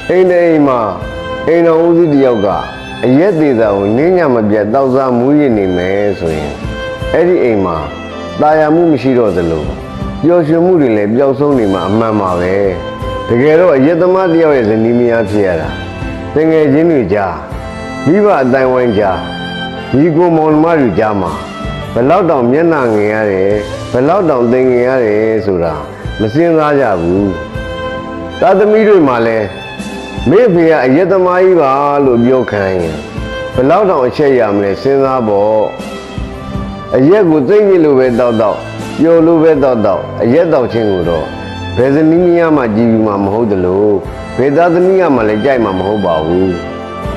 အိမ်အိမ်မှာအိမ်တော်ဦးစီးတယောက်ကအရက်သေးတာကိုနင်းညမပြတ်တောက်စားမူးရည်နေမယ်ဆိုရင်အဲ့ဒီအိမ်မှာတာယာမှုမရှိတော့သလိုပျော်ရွှင်မှုတွေလည်းပျောက်ဆုံးနေမှာအမှန်ပါပဲတကယ်တော့အရက်သမားတယောက်ရဲ့ဇနီးမယားဖြစ်ရတာတငယ်ချင်းတွေကြားမိဘအတိုင်းဝိုင်းကြားညီကိုမောင်နှမတွေကြားမှာဘယ်လောက်တောင်မျက်နှာငင်ရတယ်ဘယ်လောက်တောင်သင်ငင်ရတယ်ဆိုတာမစင်စားကြဘူးသားသမီးတွေမှာလည်းမိဖေကအရက်သမားကြီးပါလို့ပြောခံရင်ဘယ်လောက်တောင်အချက်ရမလဲစဉ်းစားဖို့အရက်ကိုသိမ့်ပြီလို့ပဲတောက်ပျော်လို့ပဲတောက်အရက်တောက်ခြင်းကိုတော့ဘယ်ဇနီးမယားမှကြည်ပြီးမှမဟုတ်သလိုဘယ်သားသမီးကမှလည်းကြိုက်မှမဟုတ်ပါဘူး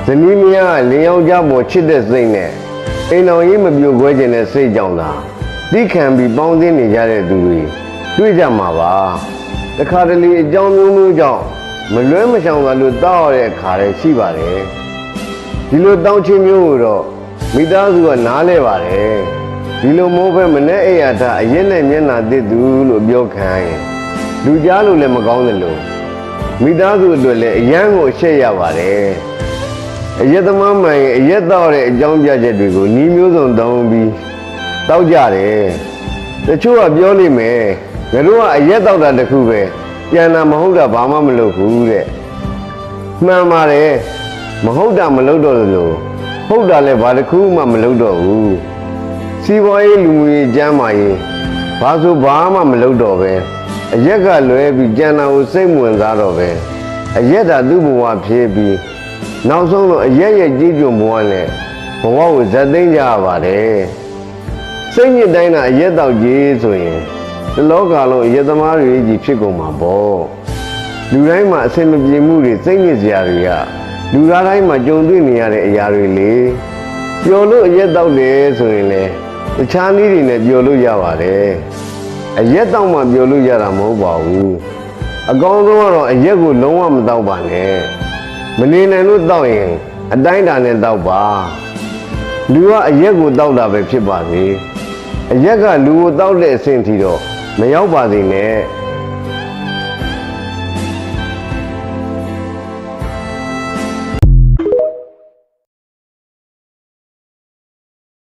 ဇနီးမယားကလင်ယောက်ျားပေါ်ချစ်တဲ့စိတ်နဲ့အိမ်တော်ကြီးမပြိုကွဲခြင်းနဲ့စိတ်ကြောင့်သာတိခံပြီးပေါင်းသင်းနေကြတဲ့သူတွေတွေ့ကြမှာပါတခါတလေအကြောင်းမျိုးကြောင့်မလွဲမရှောင်သာလို့တောက်ရတဲ့အခါလည်းရှိပါတယ်ဒီလိုတောင်းချင်းမျိုးကိုတော့မိသားစုကနားလဲပါတယ်ဒီလိုမိုးပဲမနဲ့အိယာထအရက်နဲ့မျက်နှာတစ်သူလို့ပြောခံရင်လူကြားလို့လည်းမကောင်းသလိုမိသားစုအတွက်လည်းအယမ်းကိုအရှက်ရပါတယ်အရက်သမားမှန်ရင်အရက်တောက်တဲ့အကြောင်းပြချက်တွေကိုညီမျိုးစုံတောင်းပြီးတောက်ကြတယ်တချို့ကပြောလိမ့်မယ်ငါတို့ကအရက်တောက်တာတခုပဲပြန်တာမဟုတ်တာဘာမှမလုပ်ဘူးတဲ့မှန်ပါတယ်မဟုတ်တာမလုပ်တော့လို့ဟုတ်တာလည်းဘာတစ်ခုမှမလုပ်တော့ဘူးစီးပွားရေးလူမှုရေးကျန်းမာရေးဘာဆိုဘာမှမလုပ်တော့ပဲအရက်ကလွဲပြီးကျန်တာကိုစိတ်ဝင်စားတော့ပဲအရက်တာသူ့ဘဝဖြည့်ပြီးနောက်ဆုံးတော့အရက်ရဲ့ကြီးကျုံဘဝနဲ့ဘဝကိုဇက်သိမ်းကြရပါတယ်စိတ်ညစ်တိုင်းတာအရက်တောက်ကြီးဆိုရင်ဒီလောကလုံးအရက်သမားတွေကြီးဖြစ်ကုန်မှာပေါ့လူတိုင်းမှာအဆင်မပြေမှုတွေစိတ်ညစ်စရာတွေကလူသားတိုင်းမှာကြုံတွေ့နေရတဲ့အရာတွေလေပျော်လို့အရက်တောက်တယ်ဆိုရင်လေတခြားနည်းတွေနဲ့ပျော်လို့ရပါတယ်အရက်တောက်မှပျော်လို့ရတာမဟုတ်ပါဘူးအကောင်းဆုံးကတော့အရက်ကိုလုံးဝမတောက်ပါနဲ့မနေနိုင်လို့တောက်ရင်အတိုင်းတာနဲ့တောက်ပါလူကအရက်ကိုတောက်တာပဲဖြစ်ပါစေအရက်ကလူကိုတောက်တဲ့အဆင့်ထိတော့မရောက်ပါစေနဲ့